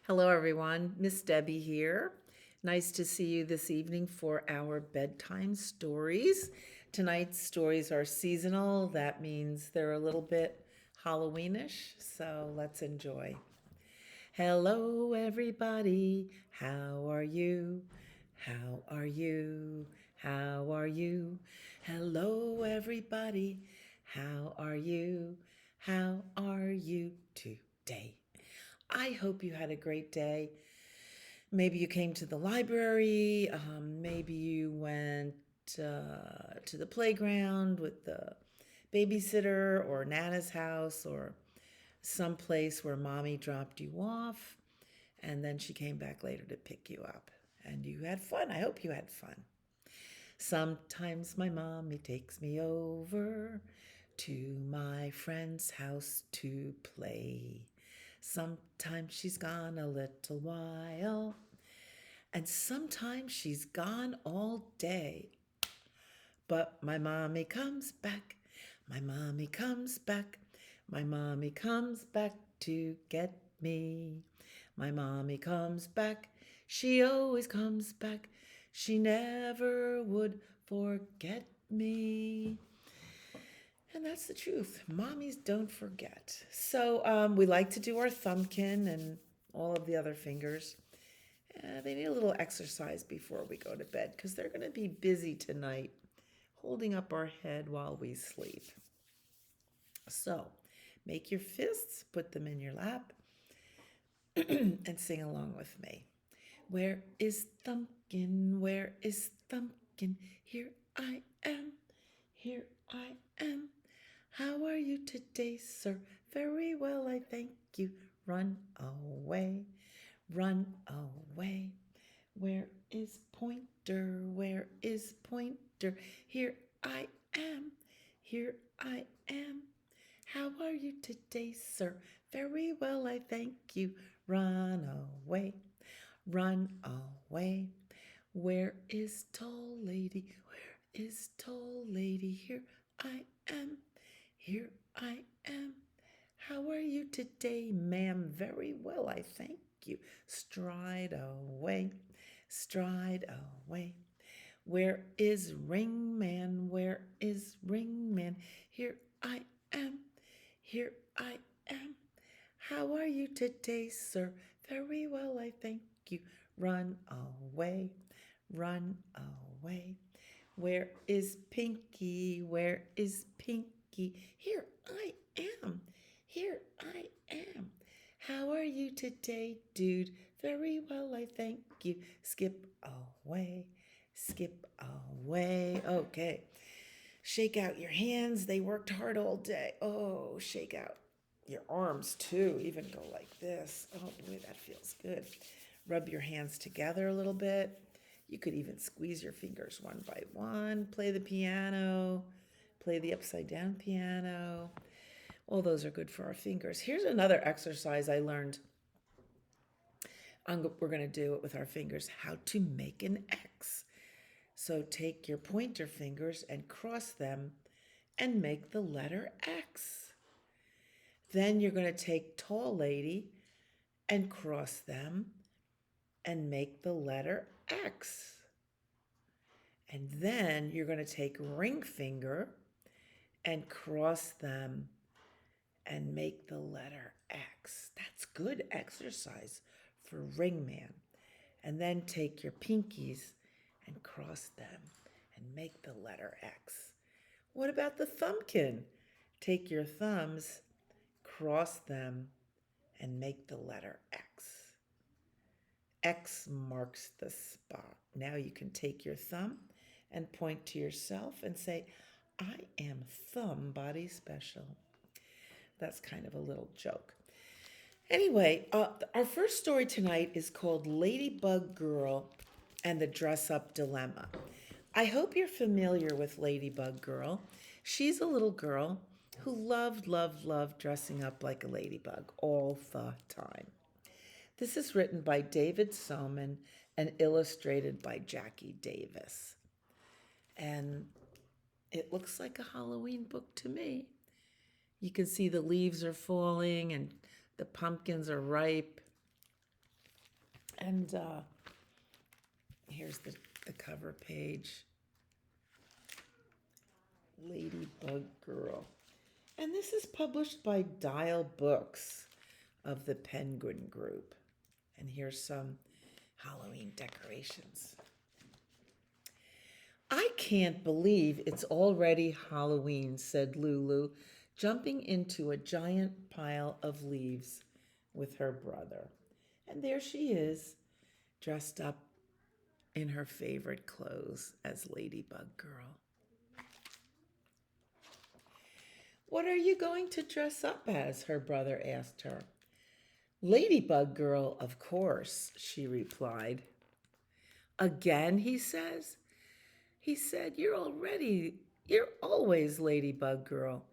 Hello, everyone. Miss Debbie here. Nice to see you this evening for our bedtime stories. Tonight's stories are seasonal. That means they're a little bit Halloweenish, so let's enjoy. Hello, everybody. How are you? How are you? How are you? Hello, everybody. How are you? How are you today? I hope you had a great day. Maybe you came to the library. Maybe you went to the playground with the babysitter or Nana's house or someplace where mommy dropped you off and then she came back later to pick you up. And you had fun. I hope you had fun. Sometimes my mommy takes me over to my friend's house to play. Sometimes she's gone a little while, and sometimes she's gone all day. But my mommy comes back, my mommy comes back, my mommy comes back to get me. My mommy comes back, she always comes back, she never would forget me. And that's the truth. Mommies don't forget. So we like to do our thumbkin and all of the other fingers. They need a little exercise before we go to bed because they're going to be busy tonight holding up our head while we sleep. So make your fists, put them in your lap, and sing along with me. Where is Thumbkin? Where is Thumbkin? Here I am. Here I am. How are you today, sir? Very well, I thank you. Run away, run away. Where is Pointer? Where is Pointer? Here I am. Here I am. How are you today, sir? Very well, I thank you. Run away, run away. Where is Tall Lady? Where is Tall Lady? Here I am. Here I am. How are you today, ma'am? Very well, I thank you. Stride away, stride away. Where is Ringman? Where is Ringman? Here I am. Here I am. How are you today, sir? Very well, I thank you. Run away, run away. Where is Pinky? Where is Pinky? Here I am. Here I am. How are you today, dude? Very well, I thank you. Skip away, skip away. Okay. Shake out your hands. They worked hard all day. Oh, shake out your arms too. Even go like this. Oh boy, that feels good. Rub your hands together a little bit. You could even squeeze your fingers one by one. Play the piano. Play the upside down piano. All those are good for our fingers. Here's another exercise I learned. We're going to do it with our fingers. How to make an X. So take your pointer fingers and cross them and make the letter X. Then you're going to take Tall Lady and cross them and make the letter X. And then you're going to take Ring Finger and cross them and make the letter X. That's good exercise for Ring Man. And then take your pinkies and cross them and make the letter X. What about the thumbkin? Take your thumbs, cross them, and make the letter X. X marks the spot. Now you can take your thumb and point to yourself and say, I am Thumb Body Special. That's kind of a little joke. Anyway, our first story tonight is called Ladybug Girl and the Dress Up Dilemma. I hope you're familiar with Ladybug Girl. She's a little girl who loved dressing up like a ladybug all the time. This is written by David Soman and illustrated by Jackie Davis. And it looks like a Halloween book to me. You can see the leaves are falling and the pumpkins are ripe. And here's the cover page. Ladybug Girl. And this is published by Dial Books of the Penguin Group. And here's some Halloween decorations. I can't believe it's already Halloween, said Lulu, jumping into a giant pile of leaves with her brother. And there she is, dressed up in her favorite clothes as Ladybug Girl. What are you going to dress up as? Her brother asked her. Ladybug Girl, of course, she replied. Again, he says. He said, you're always Ladybug Girl.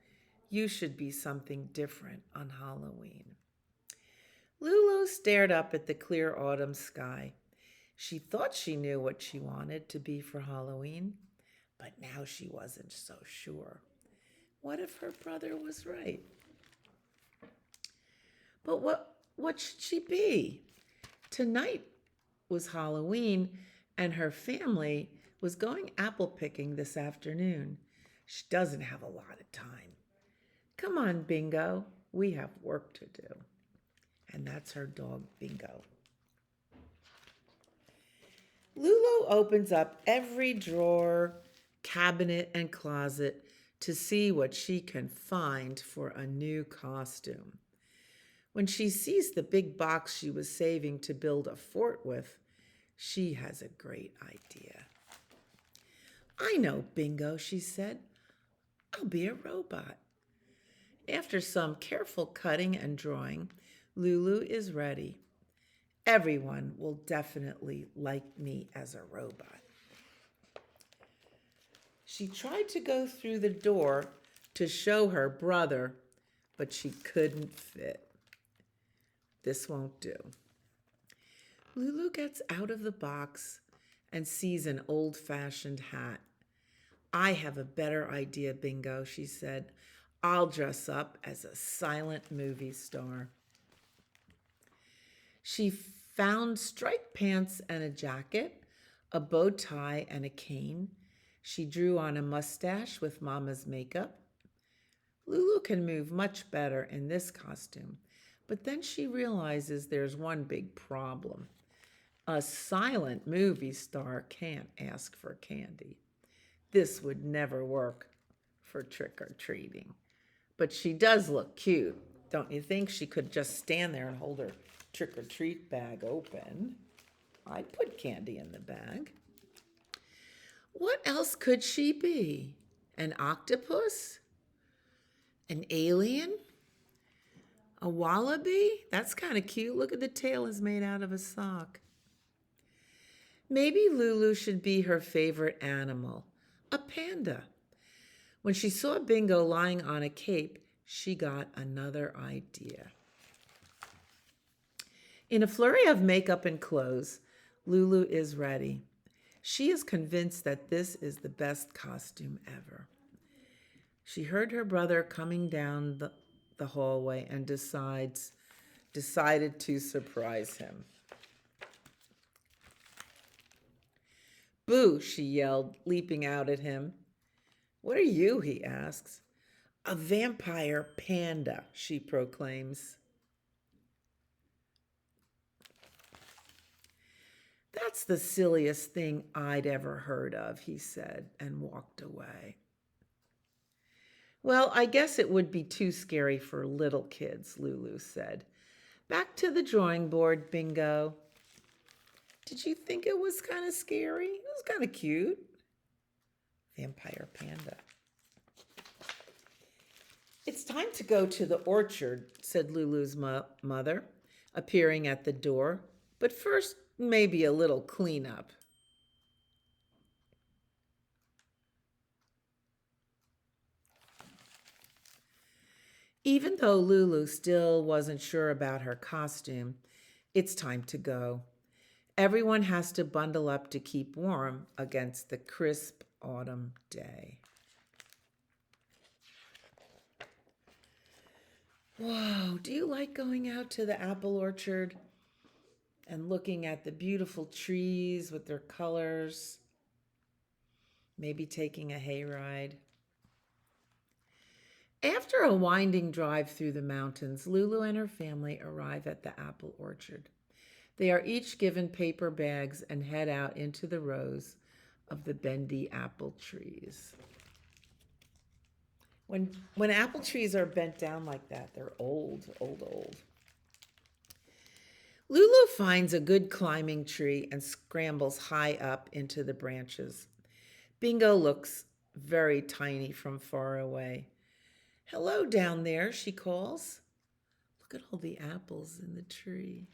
You should be something different on Halloween. Lulu stared up at the clear autumn sky. She thought she knew what she wanted to be for Halloween, but now she wasn't so sure. What if her brother was right? But what should she be? Tonight was Halloween, and her family was going apple picking this afternoon. She doesn't have a lot of time. Come on, Bingo, we have work to do. And that's her dog, Bingo. Lulu opens up every drawer, cabinet, and closet to see what she can find for a new costume. When she sees the big box she was saving to build a fort with, she has a great idea. I know, Bingo, she said. I'll be a robot. After some careful cutting and drawing, Lulu is ready. Everyone will definitely like me as a robot. She tried to go through the door to show her brother, but she couldn't fit. This won't do. Lulu gets out of the box and sees an old-fashioned hat. I have a better idea, Bingo, she said. I'll dress up as a silent movie star. She found striped pants and a jacket, a bow tie and a cane. She drew on a mustache with Mama's makeup. Lulu can move much better in this costume, but then she realizes there's one big problem. A silent movie star can't ask for candy. This would never work for trick-or-treating. But she does look cute. Don't you think? She could just stand there and hold her trick-or-treat bag open. I'd put candy in the bag. What else could she be? An octopus? An alien? A wallaby? That's kind of cute. Look at the tail is made out of a sock. Maybe Lulu should be her favorite animal, a panda. When she saw Bingo lying on a cape, she got another idea. In a flurry of makeup and clothes, Lulu is ready. She is convinced that this is the best costume ever. She heard her brother coming down the hallway and decided to surprise him. Boo, she yelled, leaping out at him. What are you? He asks. A vampire panda, she proclaims. That's the silliest thing I'd ever heard of, he said, and walked away. Well, I guess it would be too scary for little kids, Lulu said. Back to the drawing board, Bingo. Did you think it was kind of scary? It was kind of cute. Vampire panda. It's time to go to the orchard, said Lulu's mother, appearing at the door. But first, maybe a little cleanup. Even though Lulu still wasn't sure about her costume, it's time to go. Everyone has to bundle up to keep warm against the crisp autumn day. Whoa, do you like going out to the apple orchard? and looking at the beautiful trees with their colors, maybe taking a hayride. After a winding drive through the mountains, Lulu and her family arrive at the apple orchard. They are each given paper bags and head out into the rows of the bendy apple trees. When apple trees are bent down like that, they're old, old, old. Lulu finds a good climbing tree and scrambles high up into the branches. Bingo looks very tiny from far away. "Hello down there," she calls. "Look at all the apples in the tree."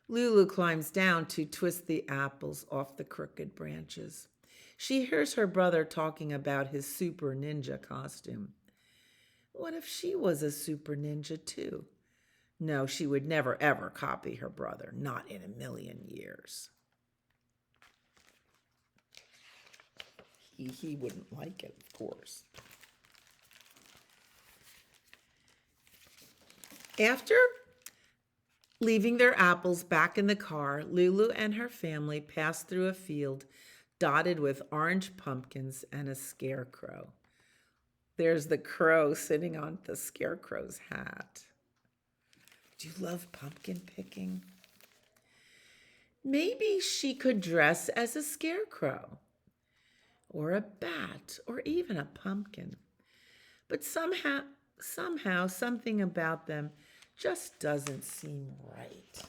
Lulu climbs down to twist the apples off the crooked branches. She hears her brother talking about his super ninja costume. What if she was a super ninja too? No, she would never ever copy her brother, not in a million years. He wouldn't like it, of course. After leaving their apples back in the car, Lulu and her family pass through a field dotted with orange pumpkins and a scarecrow. There's the crow sitting on the scarecrow's hat. Do you love pumpkin picking? Maybe she could dress as a scarecrow, or a bat, or even a pumpkin. But somehow, something about them just doesn't seem right.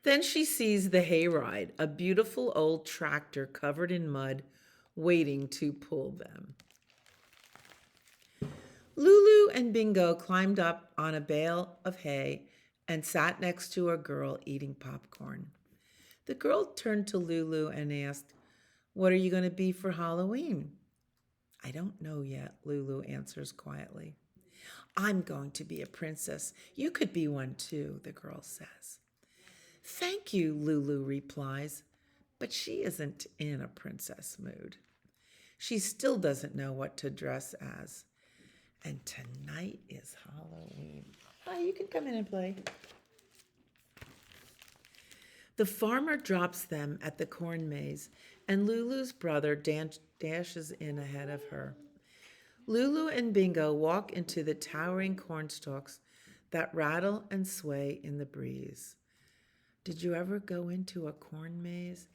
Then she sees the hayride, a beautiful old tractor covered in mud, waiting to pull them. Lulu and Bingo climbed up on a bale of hay and sat next to a girl eating popcorn. The girl turned to Lulu and asked, "What are you going to be for Halloween?" "I don't know yet," Lulu answers quietly. "I'm going to be a princess. You could be one too," the girl says. "Thank you," Lulu replies, but she isn't in a princess mood. She still doesn't know what to dress as. And tonight is Halloween. Hi, you can come in and play. The farmer drops them at the corn maze, and Lulu's brother dashes in ahead of her. Lulu and Bingo walk into the towering cornstalks that rattle and sway in the breeze. Did you ever go into a corn maze?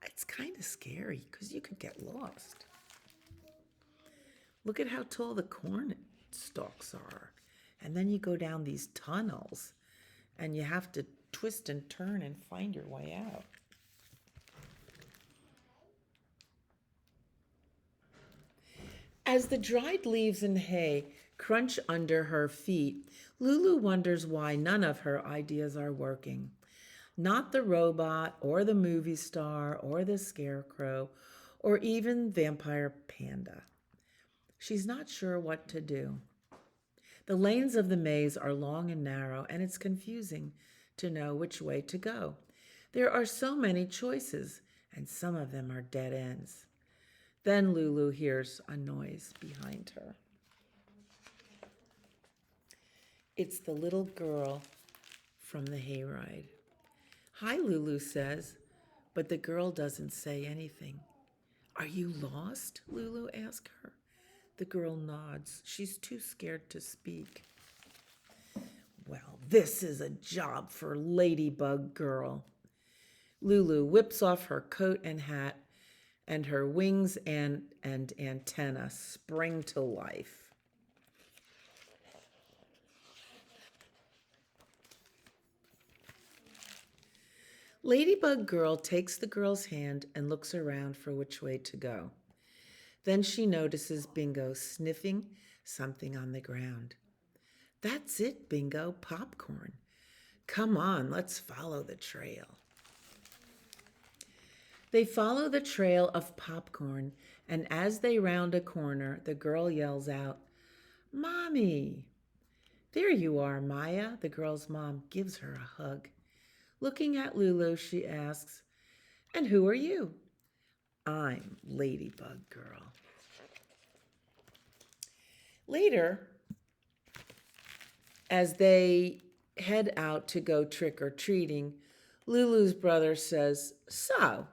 It's kind of scary because you could get lost. Look at how tall the corn stalks are. And then you go down these tunnels and you have to twist and turn and find your way out. As the dried leaves and hay crunch under her feet, Lulu wonders why none of her ideas are working. Not the robot or the movie star or the scarecrow or even Vampire Panda. She's not sure what to do. The lanes of the maze are long and narrow, and it's confusing to know which way to go. There are so many choices, and some of them are dead ends. Then Lulu hears a noise behind her. It's the little girl from the hayride. "Hi," Lulu says, but the girl doesn't say anything. "Are you lost?" Lulu asks her. The girl nods. She's too scared to speak. "Well, this is a job for Ladybug girl." Lulu whips off her coat and hat, and her wings and antenna spring to life. Ladybug girl takes the girl's hand and looks around for which way to go. Then she notices Bingo sniffing something on the ground. "That's it, Bingo, popcorn. Come on, let's follow the trail." They follow the trail of popcorn, and as they round a corner, the girl yells out, "Mommy!" "There you are, Maya." The girl's mom gives her a hug. Looking at Lulu, she asks, "And who are you?" "I'm Ladybug girl." Later, As they head out to go trick or treating, Lulu's brother says, "So,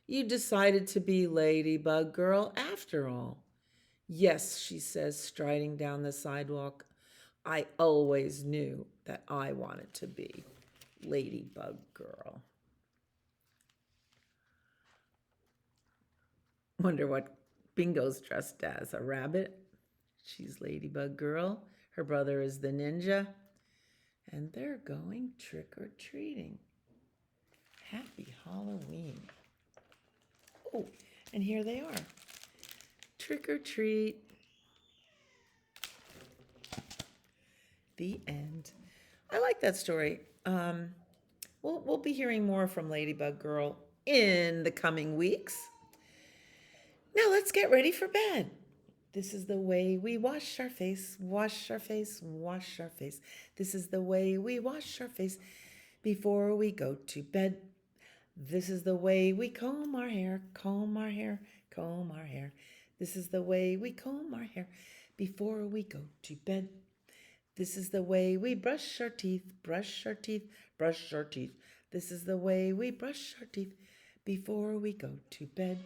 you decided to be Ladybug Girl after all." "Yes," she says, striding down the sidewalk. "I always knew that I wanted to be Ladybug Girl." Wonder what Bingo's dressed as, a rabbit? She's Ladybug Girl. Her brother is the ninja. And they're going trick or treating. Happy Halloween. Oh, and here they are. Trick or treat. The end. I like that story. We'll be hearing more from Ladybug Girl in the coming weeks. Now let's get ready for bed. This is the way we wash our face, wash our face, wash our face. This is the way we wash our face before we go to bed. This is the way we comb our hair, comb our hair, comb our hair. This is the way we comb our hair before we go to bed. This is the way we brush our teeth, brush our teeth, brush our teeth. This is the way we brush our teeth before we go to bed.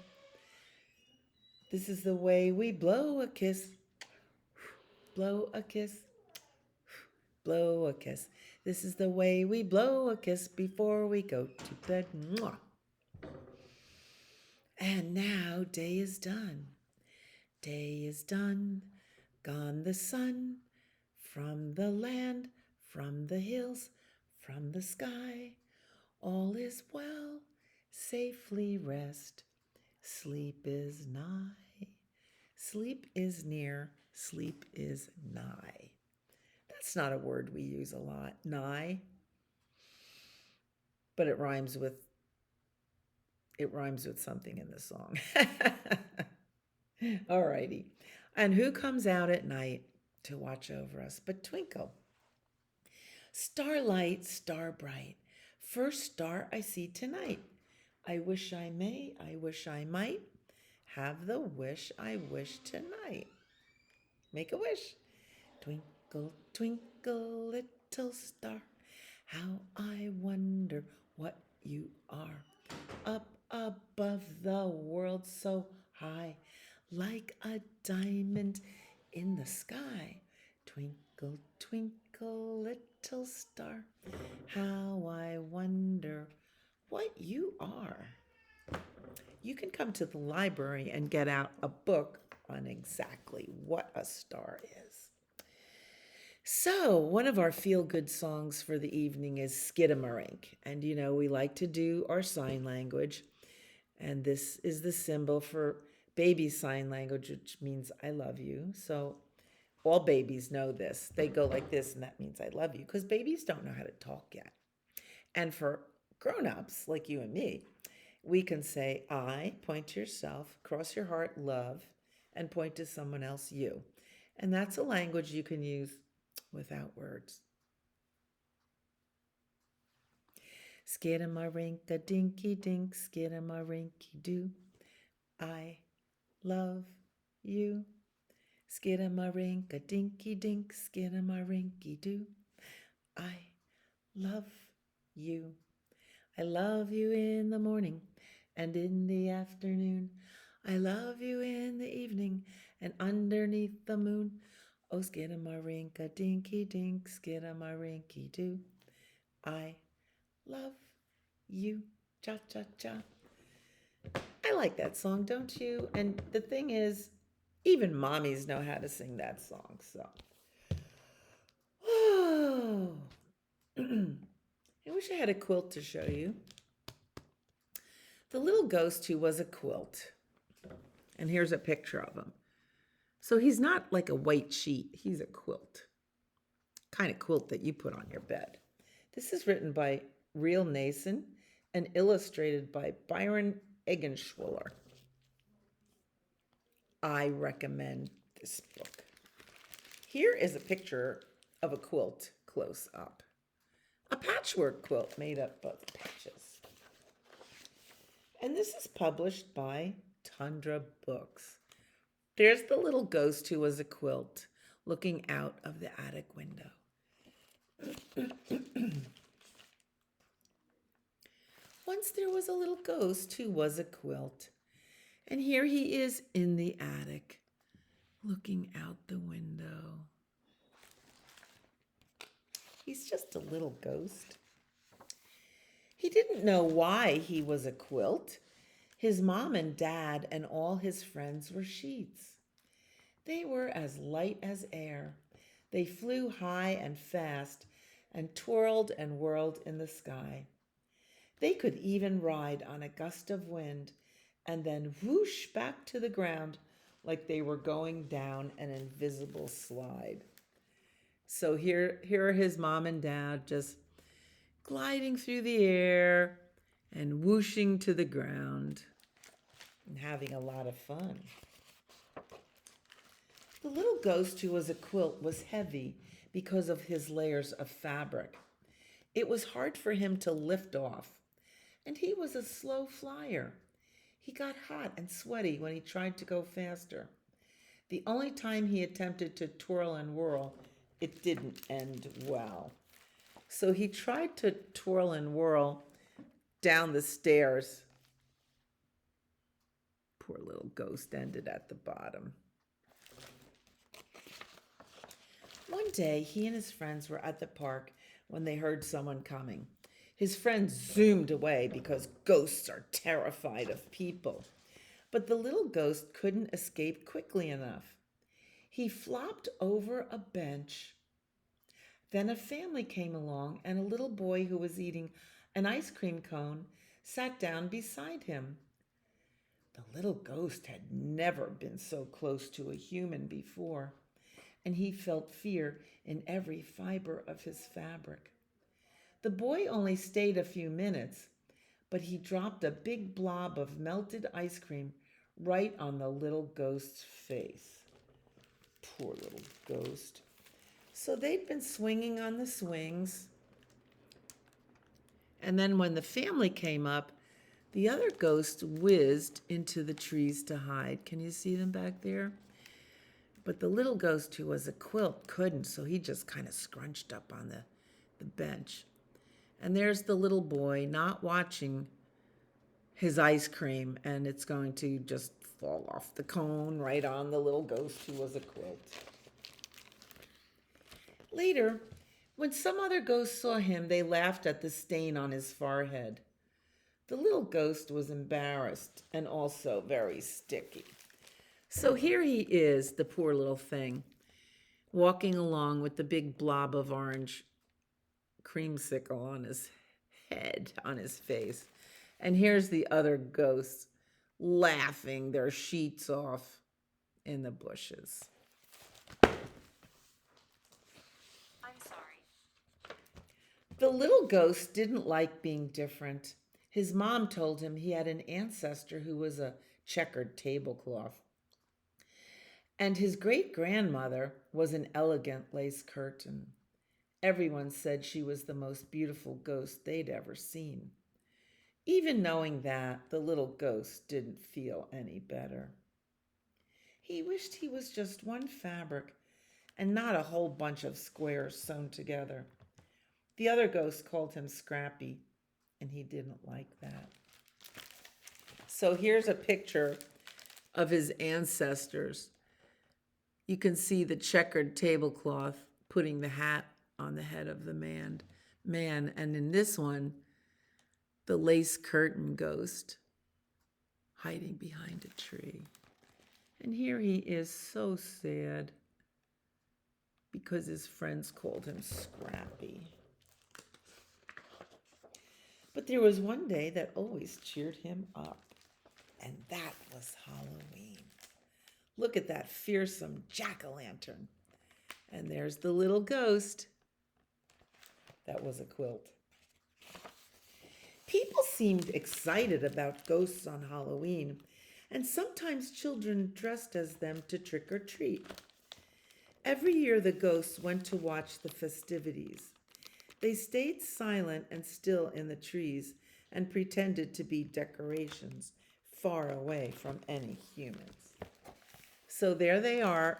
This is the way we blow a kiss, blow a kiss, blow a kiss. This is the way we blow a kiss before we go to bed. Mwah. And now day is done. Day is done. Gone the sun from the land, from the hills, from the sky. All is well. Safely rest. Sleep is nigh. Sleep is near. Sleep is nigh. That's not a word we use a lot, nigh. But it rhymes with something in the song. Alrighty. And who comes out at night to watch over us but Twinkle? Starlight, star bright, first star I see tonight. I wish I may, I wish I might have the wish I wish tonight. Make a wish. Twinkle, twinkle, little star, how I wonder what you are. Up above the world so high, like a diamond in the sky. Twinkle, twinkle, little star, how I wonder what you are. You can come to the library and get out a book on exactly what a star is. So, one of our feel-good songs for the evening is Skidamarink. And you know, we like to do our sign language. And this is the symbol for baby sign language, which means I love you. So, all babies know this. They go like this, and that means I love you, because babies don't know how to talk yet. And for grown-ups like you and me, we can say I, point to yourself, cross your heart, love, and point to someone else, you. And that's a language you can use without words. Skidamarink-a-dinky-dink, skidamarink-doo. I love you. Skidamarink-a-dinky-dink, skidamarink-doo. I love you. I love you in the morning and in the afternoon. I love you in the evening and underneath the moon. Oh, skidamarink-a-dinky-dink, skidamarink-doo. I love you. Cha-cha-cha. I like that song, don't you? And the thing is, even mommies know how to sing that song, so. Oh. I wish I had a quilt to show you. The little ghost who was a quilt. And here's a picture of him. So he's not like a white sheet. He's a quilt. Kind of quilt that you put on your bed. This is written by Real Nason and illustrated by Byron Eggenschwiller. I recommend this book. Here is a picture of a quilt close up. A patchwork quilt made up of patches. And this is published by Tundra Books. There's the little ghost who was a quilt looking out of the attic window. Once there was a little ghost who was a quilt, and here he is in the attic, looking out the window. He's just a little ghost. He didn't know why he was a quilt. His mom and dad and all his friends were sheets. They were as light as air. They flew high and fast and twirled and whirled in the sky. They could even ride on a gust of wind and then whoosh back to the ground like they were going down an invisible slide. So here are his mom and dad just gliding through the air and whooshing to the ground and having a lot of fun. The little ghost who was a quilt was heavy because of his layers of fabric. It was hard for him to lift off, and he was a slow flyer. He got hot and sweaty when he tried to go faster. The only time he attempted to twirl and whirl, it didn't end well. So he tried to twirl and whirl down the stairs. Poor little ghost ended at the bottom. One day, he and his friends were at the park when they heard someone coming. His friends zoomed away because ghosts are terrified of people. But the little ghost couldn't escape quickly enough. He flopped over a bench. Then a family came along, and a little boy who was eating an ice cream cone sat down beside him. The little ghost had never been so close to a human before, and he felt fear in every fiber of his fabric. The boy only stayed a few minutes, but he dropped a big blob of melted ice cream right on the little ghost's face. Poor little ghost. So they'd been swinging on the swings, and then when the family came up, the other ghosts whizzed into the trees to hide. Can you see them back there? But the little ghost who was a quilt couldn't, so he just kind of scrunched up on the bench. And there's the little boy not watching his ice cream, and it's going to just fall off the cone right on the little ghost who was a quilt. Later, when some other ghosts saw him, they laughed at the stain on his forehead. The little ghost was embarrassed and also very sticky. So here he is, the poor little thing, walking along with the big blob of orange creamsicle on his head, on his face. And here's the other ghosts laughing their sheets off in the bushes. I'm sorry. The little ghost didn't like being different. His mom told him he had an ancestor who was a checkered tablecloth. And his great-grandmother was an elegant lace curtain. Everyone said she was the most beautiful ghost they'd ever seen. Even knowing that, the little ghost didn't feel any better. He wished he was just one fabric and not a whole bunch of squares sewn together. The other ghosts called him Scrappy, and he didn't like that. So here's a picture of his ancestors. You can see the checkered tablecloth putting the hat on the head of the man. And in this one, the lace curtain ghost hiding behind a tree. And here he is, so sad because his friends called him Scrappy. But there was one day that always cheered him up, and that was Halloween. Look at that fearsome jack-o'-lantern. And there's the little ghost. That was a quilt. People seemed excited about ghosts on Halloween, and sometimes children dressed as them to trick or treat. Every year the ghosts went to watch the festivities. They stayed silent and still in the trees and pretended to be decorations far away from any humans. So there they are,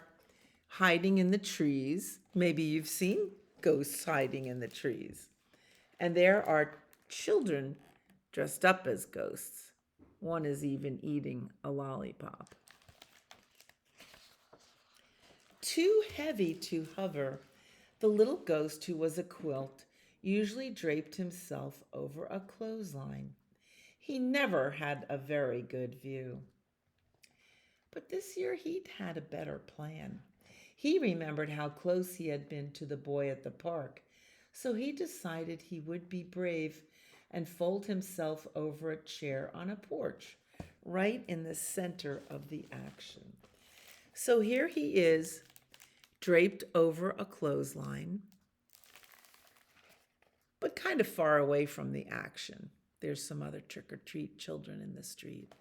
hiding in the trees. Maybe you've seen ghosts hiding in the trees. And there are children dressed up as ghosts. One is even eating a lollipop. Too heavy to hover, the little ghost, who was a quilt, usually draped himself over a clothesline. He never had a very good view. But this year he'd had a better plan. He remembered how close he had been to the boy at the park, so he decided he would be brave and fold himself over a chair on a porch, right in the center of the action. So here he is, draped over a clothesline, but kind of far away from the action. There's some other trick-or-treat children in the street.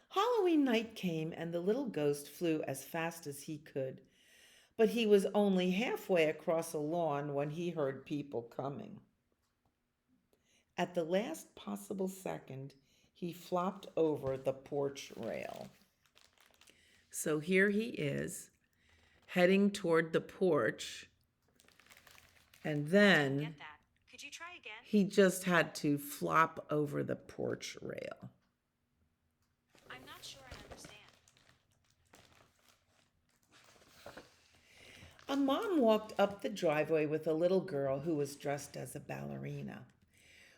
Halloween night came and the little ghost flew as fast as he could, but he was only halfway across a lawn when he heard people coming. At the last possible second, he flopped over the porch rail. So here he is, heading toward the porch, and then Get that. Could you try again? he just had to flop over the porch rail. I'm not sure I understand. A mom walked up the driveway with a little girl who was dressed as a ballerina.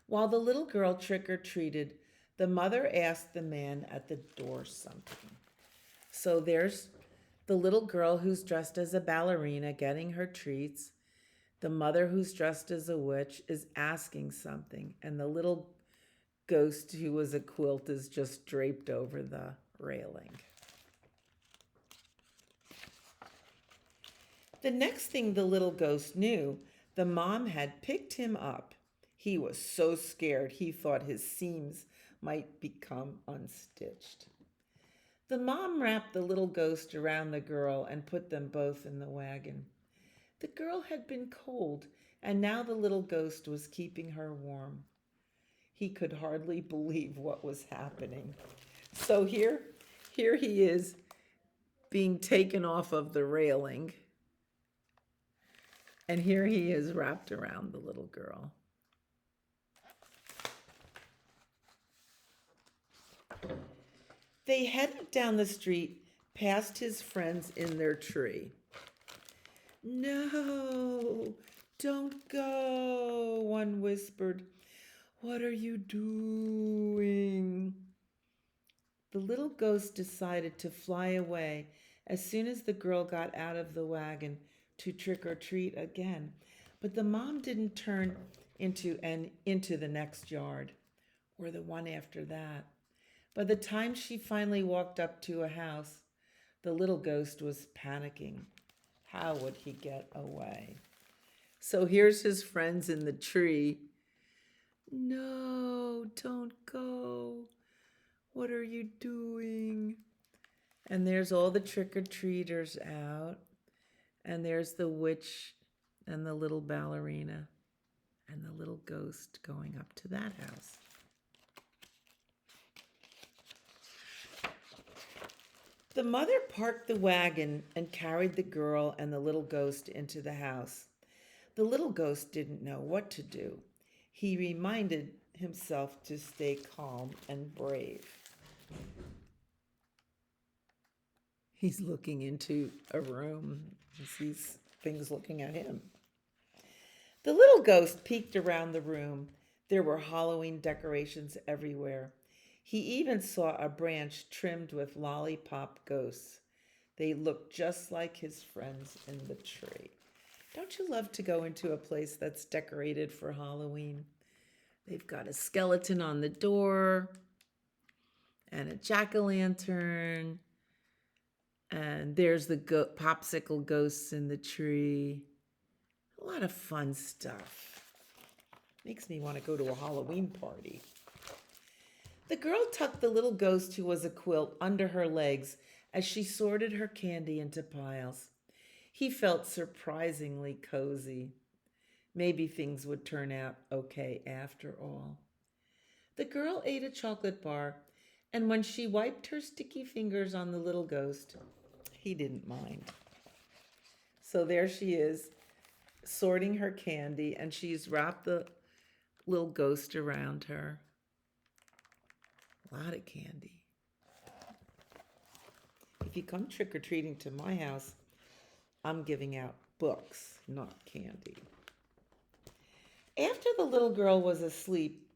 While the little girl trick-or-treated, the mother asked the man at the door something. So there's the little girl who's dressed as a ballerina getting her treats. The mother who's dressed as a witch is asking something, and the little ghost who was a quilt is just draped over the railing. The next thing the little ghost knew, the mom had picked him up. He was so scared he thought his seams might become unstitched. The mom wrapped the little ghost around the girl and put them both in the wagon. The girl had been cold, and now the little ghost was keeping her warm. He could hardly believe what was happening. So here he is being taken off of the railing. And here he is wrapped around the little girl. They headed down the street past his friends in their tree. "No, don't go," one whispered. "What are you doing?" The little ghost decided to fly away as soon as the girl got out of the wagon to trick or treat again. But the mom didn't turn into the next yard or the one after that. By the time she finally walked up to a house, the little ghost was panicking. How would he get away? So here's his friends in the tree. "No, don't go. What are you doing?" And there's all the trick-or-treaters out. And there's the witch and the little ballerina and the little ghost going up to that house. The mother parked the wagon and carried the girl and the little ghost into the house. The little ghost didn't know what to do. He reminded himself to stay calm and brave. He's looking into a room and sees things looking at him. The little ghost peeked around the room. There were Halloween decorations everywhere. He even saw a branch trimmed with lollipop ghosts. They looked just like his friends in the tree. Don't you love to go into a place that's decorated for Halloween? They've got a skeleton on the door and a jack-o'-lantern. And there's the popsicle ghosts in the tree. A lot of fun stuff. Makes me want to go to a Halloween party. The girl tucked the little ghost who was a quilt under her legs as she sorted her candy into piles. He felt surprisingly cozy. Maybe things would turn out okay after all. The girl ate a chocolate bar, and when she wiped her sticky fingers on the little ghost, he didn't mind. So there she is, sorting her candy, and she's wrapped the little ghost around her. A lot of candy. If you come trick or treating to my house, I'm giving out books, not candy. After the little girl was asleep,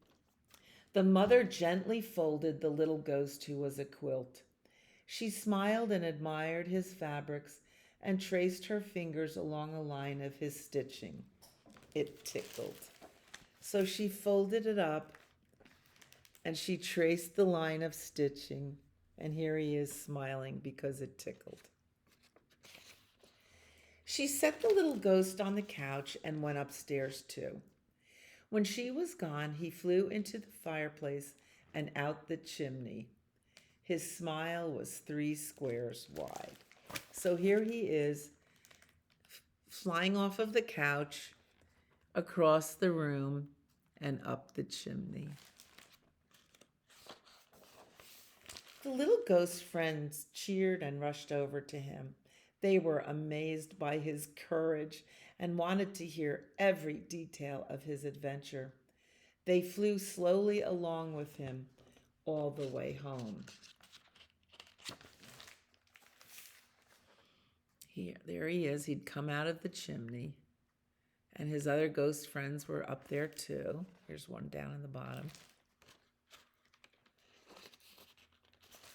the mother gently folded the little ghost who was a quilt. She smiled and admired his fabrics and traced her fingers along the line of his stitching. It tickled. So she folded it up and she traced the line of stitching. And here he is smiling because it tickled. She set the little ghost on the couch and went upstairs too. When she was gone, he flew into the fireplace and out the chimney. His smile was 3 squares wide. So here he is, flying off of the couch, across the room, and up the chimney. The little ghost friends cheered and rushed over to him. They were amazed by his courage and wanted to hear every detail of his adventure. They flew slowly along with him all the way home. There he is. He'd come out of the chimney, and his other ghost friends were up there too. Here's one down in the bottom.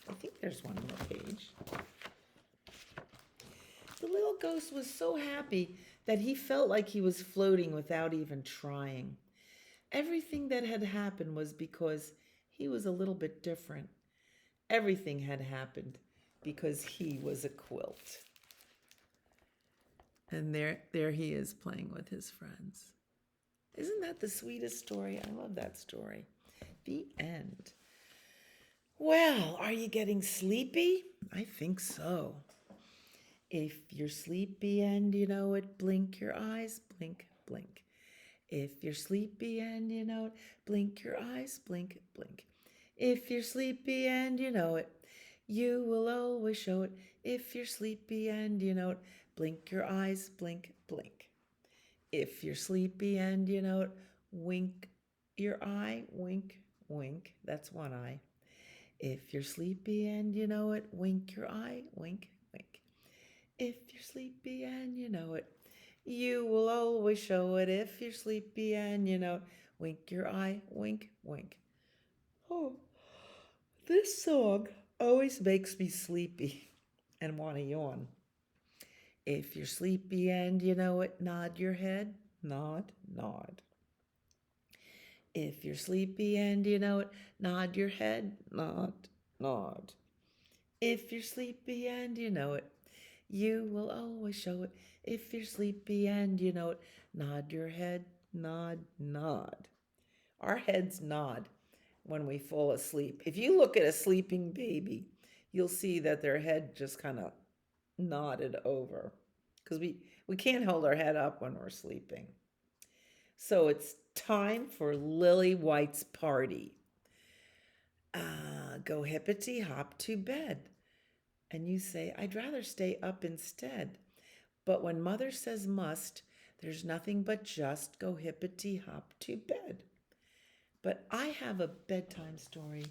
I think there's one more page. The little ghost was so happy that he felt like he was floating without even trying. Everything that had happened was because he was a little bit different. Everything had happened because he was a quilt. And there he is playing with his friends. Isn't that the sweetest story? I love that story. The end. Well, are you getting sleepy? I think so. If you're sleepy and you know it, blink your eyes, blink, blink. If you're sleepy and you know it, blink your eyes, blink, blink. If you're sleepy and you know it, you will always show it. If you're sleepy and you know it, blink your eyes, blink, blink. If you're sleepy and you know it, wink your eye, wink, wink. That's one eye. If you're sleepy and you know it, wink your eye, wink, wink. If you're sleepy and you know it, you will always show it. If you're sleepy and you know it, wink your eye, wink, wink. Oh, this song always makes me sleepy and want to yawn. If you're sleepy and you know it, nod your head, nod, nod. If you're sleepy and you know it, nod your head, nod, nod. If you're sleepy and you know it, you will always show it. If you're sleepy and you know it, nod your head, nod, nod. Our heads nod when we fall asleep. If you look at a sleeping baby, you'll see that their head just kind of nodded over because we can't hold our head up when we're sleeping. So it's time for Lily White's party. Go hippity hop to bed. And you say, I'd rather stay up instead. But when mother says must, there's nothing but just go hippity hop to bed. But I have a bedtime story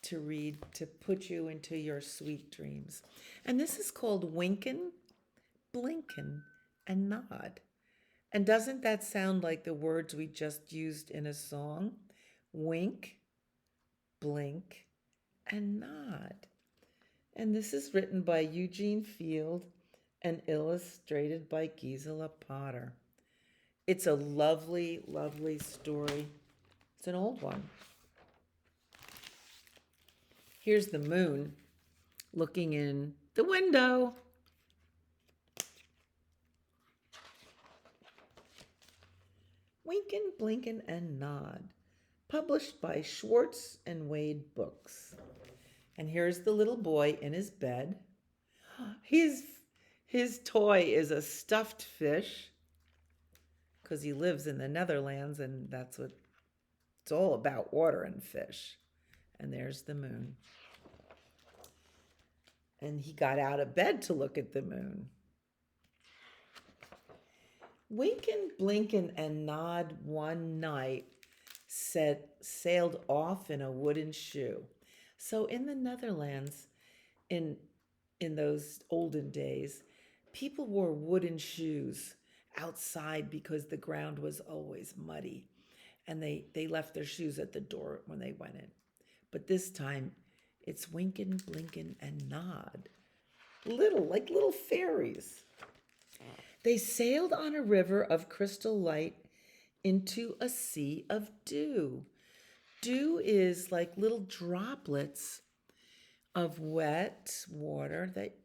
to read to put you into your sweet dreams. And this is called Wynken, Blynken and Nod. And doesn't that sound like the words we just used in a song? Wink, blink, and nod. And this is written by Eugene Field and illustrated by Gisela Potter. It's a lovely, lovely story. It's an old one. Here's the moon looking in the window. Wynken, Blynken and Nod, published by Schwartz and Wade Books. And here's the little boy in his bed. His toy is a stuffed fish because he lives in the Netherlands and that's what it's all about, water and fish. And there's the moon. And he got out of bed to look at the moon. Wynken, Blynken, and Nod one night sailed off in a wooden shoe. So in the Netherlands, in in those olden days, people wore wooden shoes outside because the ground was always muddy, and they left their shoes at the door when they went in. But this time, it's Wynken, Blynken, and Nod, little fairies. They sailed on a river of crystal light into a sea of dew. Dew is like little droplets of wet water that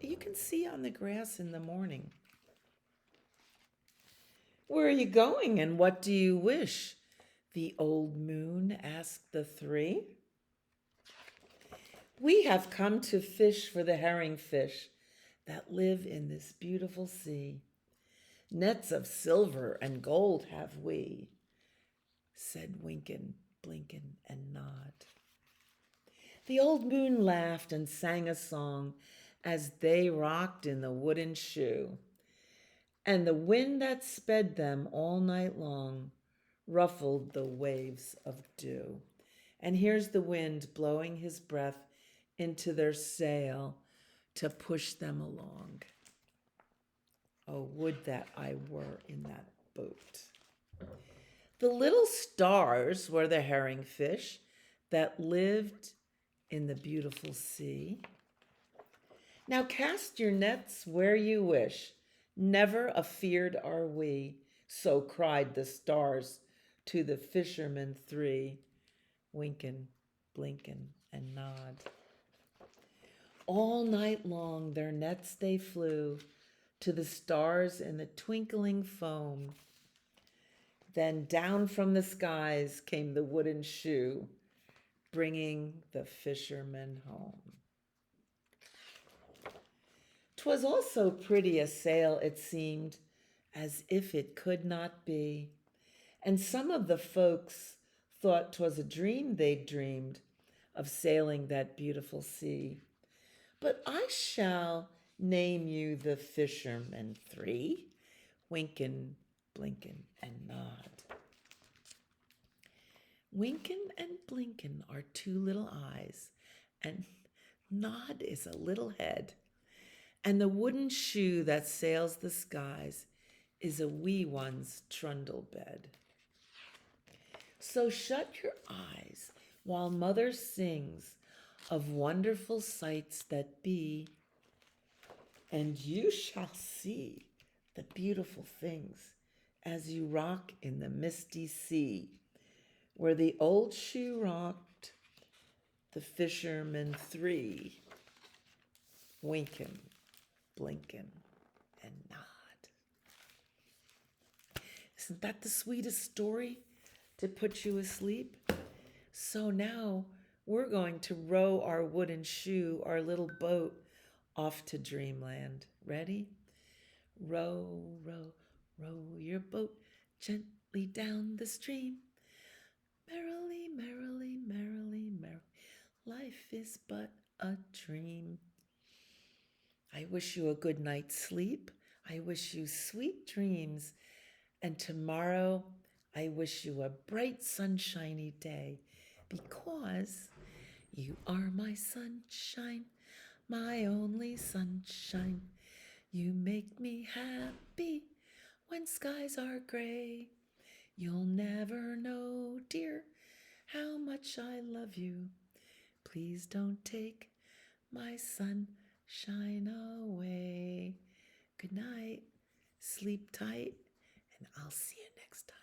you can see on the grass in the morning. Where are you going and what do you wish? The old moon asked the three. We have come to fish for the herring fish that live in this beautiful sea. Nets of silver and gold have we, said Wynken, Blynken, and Nod. The old moon laughed and sang a song as they rocked in the wooden shoe. And the wind that sped them all night long ruffled the waves of dew. And here's the wind blowing his breath into their sail to push them along. Oh, would that I were in that boat. The little stars were the herring fish that lived in the beautiful sea. Now cast your nets where you wish. Never afeard are we, so cried the stars to the fishermen three, Wynken, Blynken, and Nod. All night long their nets they flew to the stars in the twinkling foam. Then down from the skies came the wooden shoe, bringing the fishermen home. 'Twas all so pretty a sail it seemed, as if it could not be. And some of the folks thought 'twas a dream they'd dreamed of sailing that beautiful sea. But I shall name you the fishermen three, Wynken, Blynken, and Nod. Wynken and Blynken are two little eyes, and Nod is a little head. And the wooden shoe that sails the skies is a wee one's trundle bed. So shut your eyes while mother sings of wonderful sights that be, and you shall see the beautiful things as you rock in the misty sea, where the old shoe rocked the fishermen three, Wynken, Blynken, and Nod. Isn't that the sweetest story to put you asleep? So now we're going to row our wooden shoe, our little boat, off to dreamland. Ready? Row, row, row your boat gently down the stream. Merrily, merrily, merrily, merrily, life is but a dream. I wish you a good night's sleep. I wish you sweet dreams. And tomorrow, I wish you a bright, sunshiny day, because you are my sunshine, my only sunshine. You make me happy when skies are gray. You'll never know, dear, how much I love you. Please don't take my sunshine away. Good night, sleep tight, and I'll see you next time.